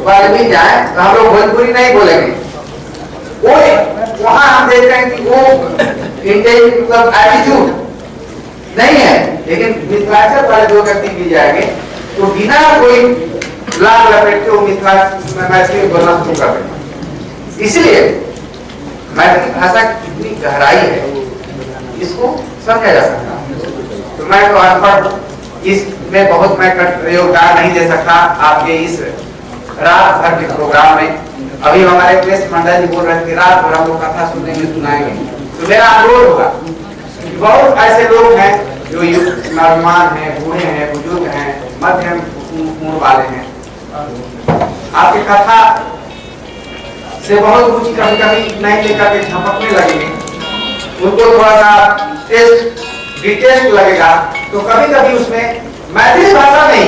वाल्मीकि जाए तो हम लोग भोजपुरी नहीं बोलेंगे। वो वहां हम देख रहे हैं कि वो इंटेलिजेंस मतलब एटीट्यूड नहीं है, लेकिन मिथिलांचल वाले जो व्यक्ति भी जाएंगे तो बिना कोई लाभ लपेट के वो मैथिली बोलना शुरू कर देंगे। इसलिए मैथिली भाषा की कितनी गहराई है इसको समझा जा सकता। तो मैं तो अनपढ़ इसमें बहुत मैं योगदान नहीं दे सकता आपके इस रात भर के प्रोग्राम में। अभी हमारे प्रेस मंडल जी बोल रहे थे रात भर हम लोग कथा सुनेंगे सुनाएंगे। तो मेरा अनुरोध होगा कि बहुत ऐसे लोग हैं जो नौजवान हैं, बूढ़े हैं, बुजुर्ग हैं, मध्यम उम्र वाले हैं, आपकी कथा से बहुत रुचि कभी कभी नहीं लेकर के झपकने लगेंगे, उनको थोड़ा सा टेस्ट डिटेस्ट लगेगा। तो कभी कभी उसमें मैथिली भाषा में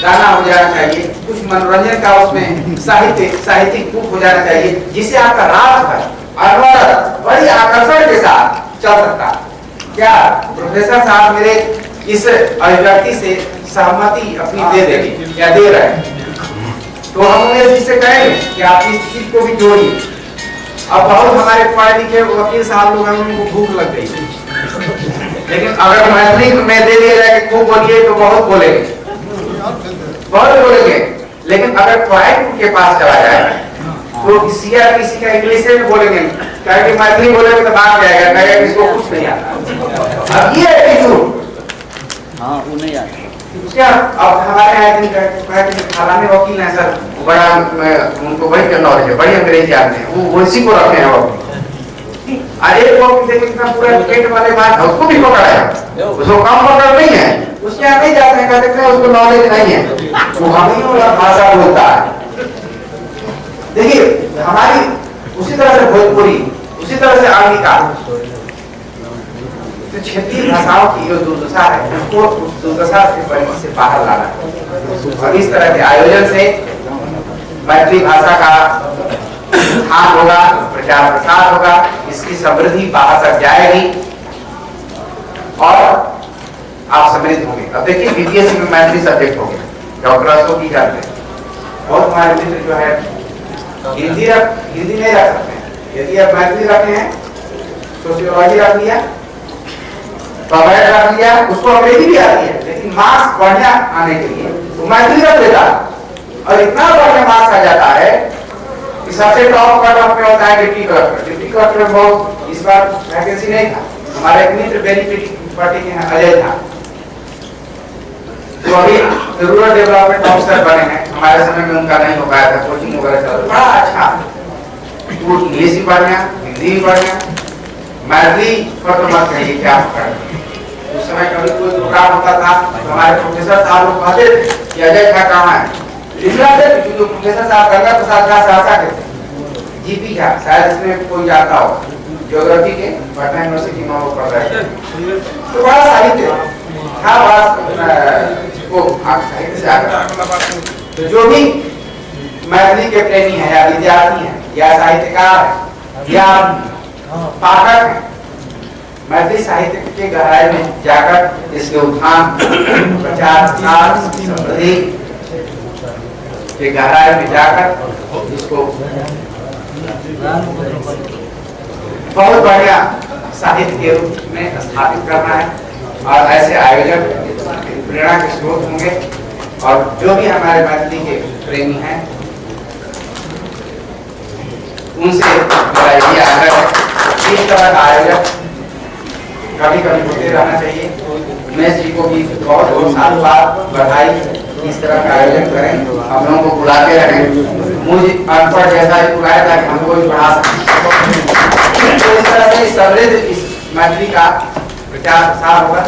गाना हो जाना चाहिए, कुछ मनोरंजन का उसमें साहित्यिक बुक हो जाना चाहिए, जिससे आपका रात भर बड़ी आकर्षण के साथ चल सकता। क्या प्रोफेसर साहब मेरे इस अभिव्यक्ति से सहमति अपनी दे देंगे या दे रहे हैं? तो हम उन्हें इससे कहेंगे कि आप इस चीज को भी जोड़िए। अब बहुत हमारे पढ़े लिखे वकील साहब लोग हैं, उनको भूख लग गई, लेकिन अगर मैथिली में दे दिया जाए कि खूब बोलिए तो बहुत बोलेंगे, लेकिन अगर क्लाइंट के पास चला जाए तो किसी का इंग्लिश में बोलेंगे, कहेंगे मैथिली बोलेंगे तो भाग जाएगा, कहेगा इसको कुछ नहीं आता। अब ये एटीट्यूड वो नहीं आता क्या? अब हमारे यहाँ फलाने वकील हैं सर, बड़ा उनको बड़ी नॉलेज है, बड़ी अंग्रेजी आते हैं, वो इसी को रखे हैं वकील। अरे वो कितना पूरा विकेट वाले बात है, उसको भी पकड़ाया, उसको कम पकड़ नहीं है, उसके यहाँ नहीं जाते हैं, कहते हैं उसको नॉलेज नहीं है, वो हमें भाषा बोलता है। देखिए हमारी उसी तरह से भोजपुरी, उसी तरह से अंगिका, तो क्षेत्रीय भाषाओं की जो दुर्दशा है उसको उस दुर्दशा से परिधि से बाहर लाना है। और इस तरह के आयोजन से मैथिली भाषा का उत्थान होगा, प्रचार प्रसार होगा, इसकी समृद्धि बाहर तक जाएगी और आप समृद्ध होंगे। अब देखिए बीपीएससी में मैथिली सब्जेक्ट हो गया, डॉक्टर अशोक की जाते हैं, बहुत हमारे मित्र जो है हिंदी नहीं रख सकते हैं, यदि आप मैथिली रखे हैं, सोशियोलॉजी रख लिया, पढ़ाई रख लिया, उसको अंग्रेजी भी आती है, लेकिन मार्क्स बढ़िया आने के लिए तो मैथिली रख देता और इतना बढ़िया मार्क्स आ जाता है कि सबसे टॉप कट ऑफ में होता है डिप्टी कलेक्टर। डिप्टी कलेक्टर में बहुत इस बार वैकेंसी नहीं था, हमारे एक मित्र बेनिफिट पार्टी के अजय था, तो अभी रूरल डेवलपमेंट ऑफिसर बने हैं, हमारे समय में उनका नहीं हो पाया था, कोचिंग वगैरह चल बड़ा अच्छा, वो इंग्लिश भी बढ़िया, हिंदी भी बढ़िया, मैथिली पर तो मत कहिए क्या पकड़। उस समय कभी कोई प्रोग्राम होता था तो हमारे प्रोफेसर साहब लोग कहते थे कि अजय झा कहाँ है, क्योंकि प्रोफेसर साहब गंगा प्रसाद झा सहरसा के थे, जीपी झा शायद इसमें कोई जाता हो, ज्योग्राफी के पटना यूनिवर्सिटी में वो पढ़ रहे थे, तो बड़ा साहित्य था, साहित्य से आकर तो जो भी मैथिली के प्रेमी है या विद्यार्थी है या साहित्यकार है या पाठक है, मैथिली साहित्य के गहराई में जाकर इसके उत्थान, प्रचार प्रसार, समृद्धि के गहराई में जाकर इसको बहुत बढ़िया साहित्य के रूप में स्थापित करना है। और ऐसे आयोजक प्रेरणा के स्रोत होंगे और जो भी हमारे मैथिली के प्रेमी हैं उनसे मेरा यही आग्रह है, इस तरह का आयोजन कभी कभी होते रहना चाहिए। उमेश जी को भी बहुत बहुत साल बाद बधाई, इस तरह का आयोजन करें, हम लोगों को बुलाते रहें, मुझे अनपढ़ जैसा ही बुलाया था कि हमको भी पढ़ा सकें, तो इस तरह से समृद्ध इस मैथिली का प्रचार प्रसार होगा।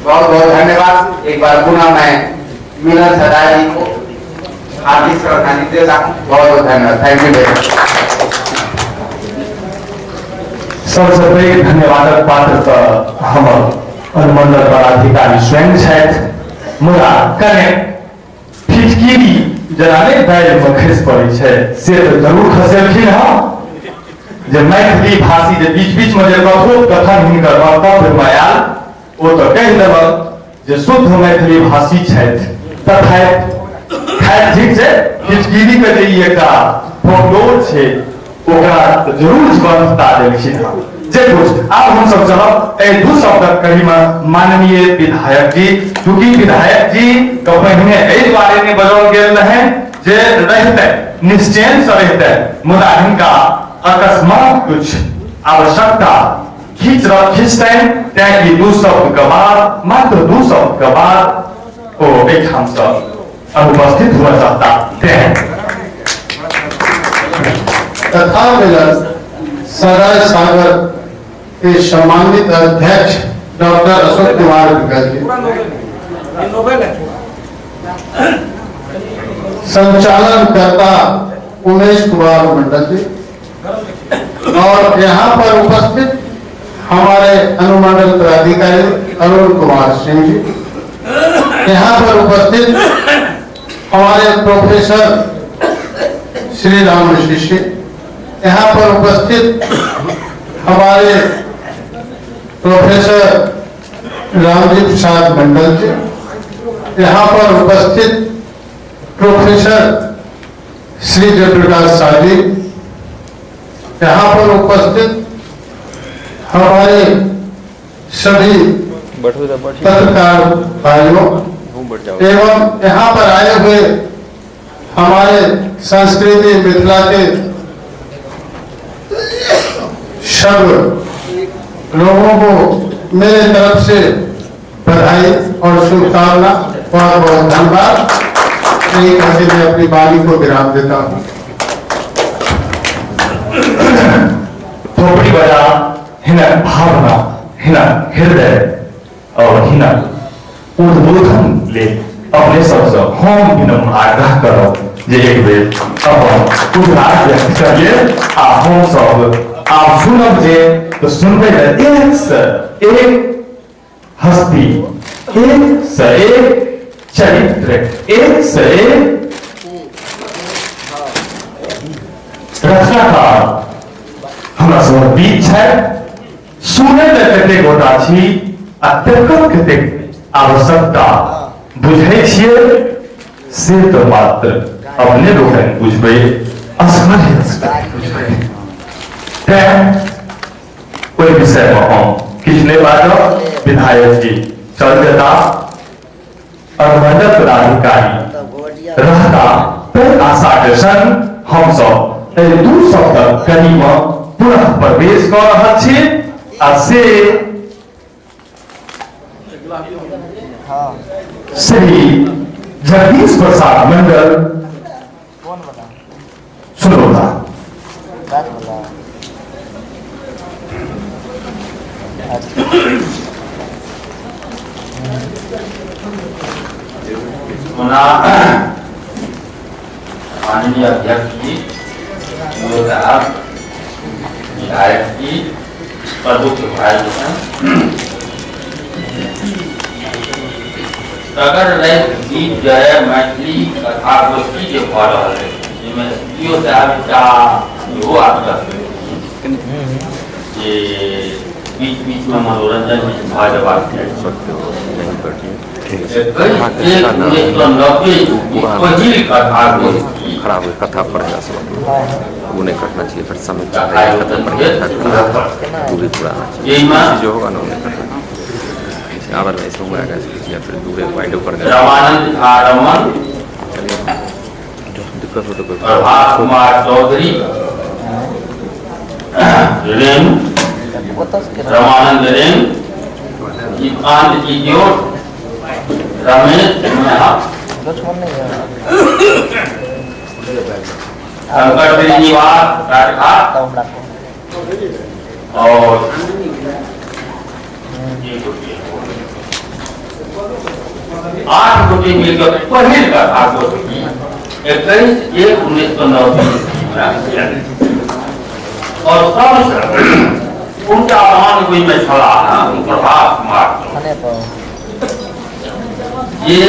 बहुत बहुत धन्यवाद। एक बार पुनः मैं मिलन सदाय जी को हार्दिक श्रद्धांजलि देता हूँ। बहुत बहुत धन्यवाद। Thank you very much. सबसे पैघ धन्यवादक पात्र तऽ हमर अनुमंडल पदाधिकारी स्वयं छथि, मुदा कने फिटकिरी जेना नहि दालिमे खसि पड़ै छै से तऽ जरूर खसेलखिन हँ, जे मैथिली भाषी जे बीच बीचमे जे कथन हिनकर वक्तव्यमे आयल ओ तऽ कहि देलक जे शुद्ध मैथिली भाषी छथि, तथापि ठीक छै फिटकिरी के जे ई एकटा फोकलोर छै ओकरा जरूर जीवंतता देल छी जे कुछ आब हम सब चलब ए दू शब्दक कड़ी में माननीय विधायक जी, चूंकि विधायक जी के पहिने एहि बारे में बजल गेल रहे जे रहते निश्चय से रहते, मुदा हिनका अकस्मात कुछ आवश्यकता खींचते तैं ई दू शब्द के बाद मात्र दू शब्द के बाद ओ एकठाम से अनुपस्थित हुआ चाहता तैं तथा मिलन सराय सागर के सम्मानित अध्यक्ष डॉक्टर अशोक कुमार विगल जी, संचालन करता उमेश कुमार मंडल जी और यहाँ पर उपस्थित हमारे अनुमंडल पदाधिकारी अरुण कुमार सिंह जी, यहाँ पर उपस्थित हमारे प्रोफेसर श्री राम शिष्य, यहाँ पर उपस्थित हमारे प्रोफेसर रामजी प्रसाद मंडल जी, यहाँ पर उपस्थित प्रोफेसर श्री जयप्रकाश शाह जी, यहाँ पर उपस्थित हमारे सभी पत्रकार भाइयों एवं यहाँ पर आए हुए हमारे संस्कृति मिथिला के सब लोगों को मेरे तरफ से बधाई और शुभकामना, बहुत बहुत धन्यवाद। एक ऐसे मैं अपनी वाणी को विराम देता हूँ। थोपड़ी बजा हिना भावना, हिना हृदय और हिना उद्बोधन ले अपने सबसे हम विनम्र आग्रह करो जे एक बेर अपन उद्घाट व्यक्त करिए आ हम सब आप सुनब जे तो सुनबे एक से एक हस्ती, एक से एक चरित्र, एक से एक रचनाकार हमरा सब बीच है। सुने कतेक गोटा छी आ तेकर कतेक आवश्यकता बुझे छिए से तो मात्र अपने लोकन बुझबे, असमर्थ बुझबे। कोई विषय में हम किछ नहीं बाजब, विधायक जी चल देता अनुमंडल पदाधिकारी रहता तो आशा के संग हम सब दू शब्द कनी में पुनः प्रवेश कर रहा छी आ से श्री जगदीश प्रसाद मंडल सुनोता माननीय अध्यक्ष जी, विधायक जी, प्रमुख भाई अगर गीत जो है मैथिली कथा गोष्ठी जो भ रहा है जिसमें साहब का वो आपका ये बीच बीच में मनोरंजन भाजपा खराब हुई कथा पढ़ वो नहीं करना चाहिए, फिर समय दूरी पुराना चाहिए जो होगा ना उन्हें करना आवर ऐसे हुआ या फिर दूर वाइड ऊपर दिक्कत हो तो प्रभात कुमार चौधरी, रामानंद रेन, कांत जी जोड़, रमेश शंकर श्रीनिवास राजघाट और आठ गोटे मिलकर पहिल कथा गोष्ठी 21/1/1990 और सबसे उनका मान कोई में छला प्रभात कुमार ये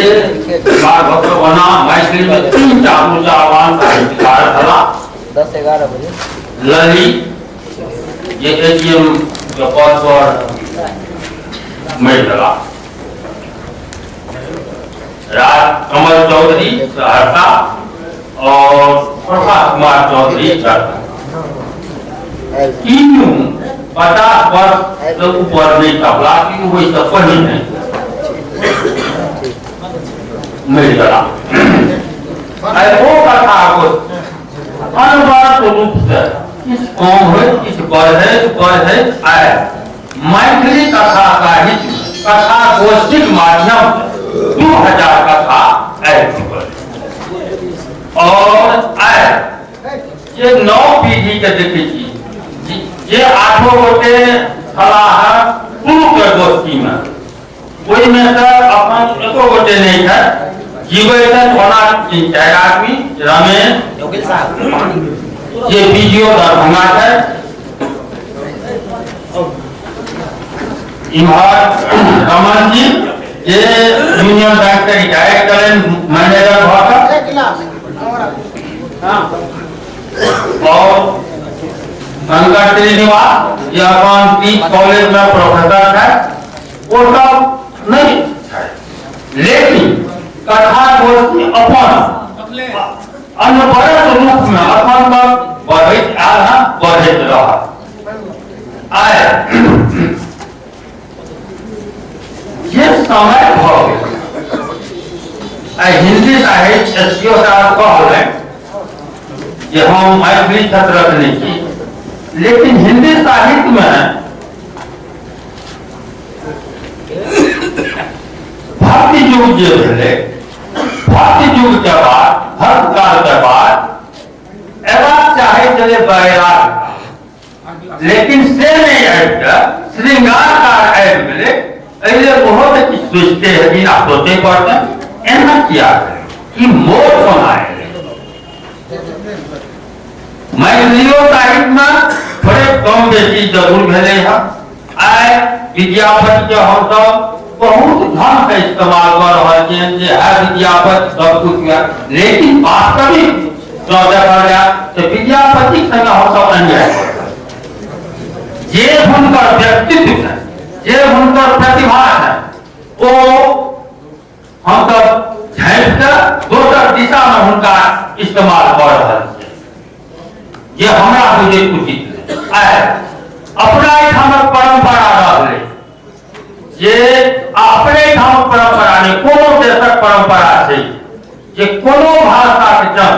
भगवाना मैथिली में 3टा ऊर्जावान साहित्यकार था 10-11 बजे ललित ये एजीएम के पद पर महिला राज कमल चौधरी सहरसा और प्रकाश कुमार चौधरी तीनों 50 वर्ष से ऊपर नहीं टपला कि वो इससे पढ़ी नहीं मिल गया। वो कथा को अनवरत रूप से इस कौम है, इस बढ़े आए मैथिली कथा का ही कथा गोष्ठी के माध्यम से 2000 कथा और आए ये 9 पीढ़ी के देखे ये 8 गोटे सलाह शुरू के गोष्ठी में वही में से अपन एको गोटे नहीं है जीवे होना 3-4 आदमी रमेश ये वीडियो दरभंगा है इमहर रमन जी ये यूनियन बैंक के रिटायर्ड करें मैनेजर और शंकर श्रीनिवास ये अपन पीच कॉलेज में प्रोफेसर है वो सब नहीं लेकिन कथा गोष्ठी अपन अनवरत रूप में अपन बढ़त आया बढ़त रहा आए ये समय हो हिंदी साहित्य एसपीओ साहब कहले कि हम मैथिली छात्र रखने की लेकिन हिंदी साहित्य में भक्ति युग जो है भक्ति युग के बाद भक्त काल के बाद एवं चाहे चले बैराग लेकिन से नहीं आएगा श्रृंगार कार आए मिले ऐसे बहुत कुछ सोचते हैं कि आप सोचते पड़ते ऐसा किया कि मोर बनाए मैथिलियों साहित्य में बड़े कम बेसी जरूर भेले हैं आए विद्यापति के हम सब बहुत ढंग से इस्तेमाल कर रहे हैं है विद्यापति सब कुछ किया लेकिन वास्तविक जो देखा गया तो विद्यापति संग हम सब अन्याय जे हुनकर व्यक्तित्व है जे हुनकर प्रतिभा है वो हम सब झाँप कर दोसर दिशा में हुनका इस्तेमाल कर रहे हैं ये हमरा बुझे उचित है अपना ठामक परंपरा रहे जे अपने ठामक परंपरा ने कोनो देशक परंपरा छै जे कोनो भाषा के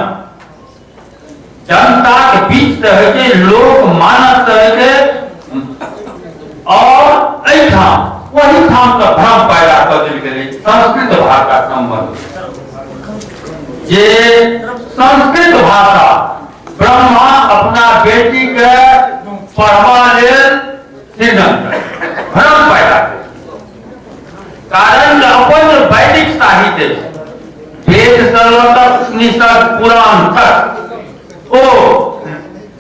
जनता के बीच रहे छै लोक मानस रहे छै और एहि ठाम वही ठाम से भ्रम पैदा कर देल गेलै संस्कृत भाषा संबंध जे संस्कृत भाषा ब्रह्मा अपना बेटी के पढ़वा लेल भ्रम पैदा कारण अपन वैदिक साहित्य वेद से उपनिषद पुराण तक ओ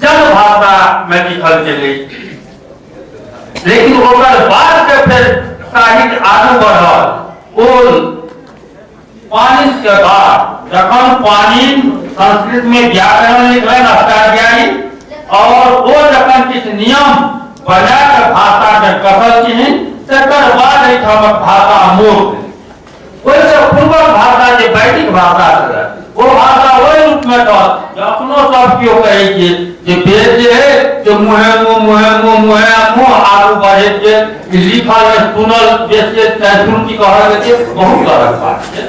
जन भाषा में लिखल चले लेकिन ओकर बाद के फिर साहित्य आगू बढ़ल ओ पाणिनि के बाद जखन पाणिनि संस्कृत में व्याकरण लिखल अष्टाध्यायी और वो जखन किछु नियम बना के भाषा के कहल छिन तकर बाद एहिठामक भाषा मूर्ख ओहिसँ पूर्वक भाषा जे वैदिक भाषा छलै वो भाषा ओहि रूप में था अपनो सब केओ कहै छै जे वेद जे है जे मुहे आगू बढ़े छै लिखल सुनल बेसी संस्कृति कहल छै बहुत अलग बात छै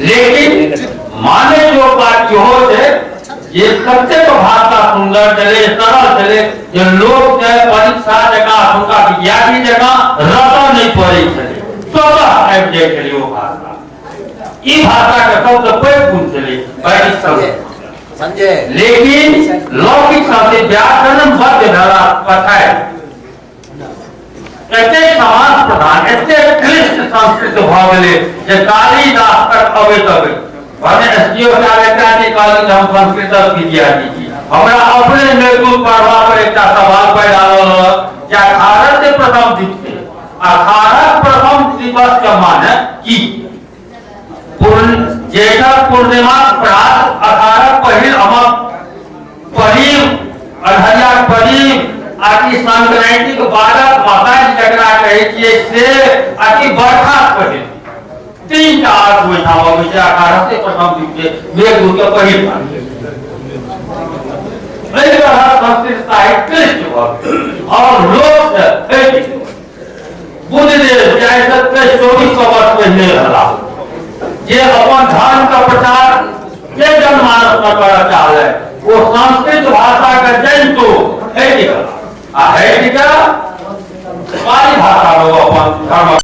लेकिन माने जो बात हो है ये सत्य भाषा सुंदर चले सरल चले जे लोग के परीक्षा जगह उनका विद्यार्थी जगह रटा नहीं पड़े चले स्वतः आबि जाए चले वो भाषा ई भाषा के सबसे पैघ गुण चले वैदिक संजय लेकिन लौकिक शब्द व्याकरण बद्ध धारा कथाए एते समाज प्रधान एते क्लिष्ट संस्कृत भ गेलै जे कालिदास तक अबैत भने एसडीओ साहब एकटा जे कहलनि हम संस्कृत विद्यार्थी छी हमरा अपने नेतृत्व पढ़वा पर एकटा सवाल पैदा होल जे भारत के प्रथम दिवस अखाड़क प्रथम दिवस के माने की जेठक पूर्णिमा प्रात अखाड़क पहिल अमक परीब अढ़िया परीब आकि संक्रांति के बादक मकान जकरा कहै छियै से आकि बरखा पहिल तीन टा आठ महीना अबै छै 18 से प्रथम दिन के मेघ दूत के पहिल संस्कृत साहित्य क्लिष्ट और लोक बुद्धदेव चाहे 2400 वर्ष पहले रहा जे अपन धर्म का प्रचार के जनमानस में करना चाहे वो संस्कृत भाषा का जन तो है है भाषा लोग अपन धर्म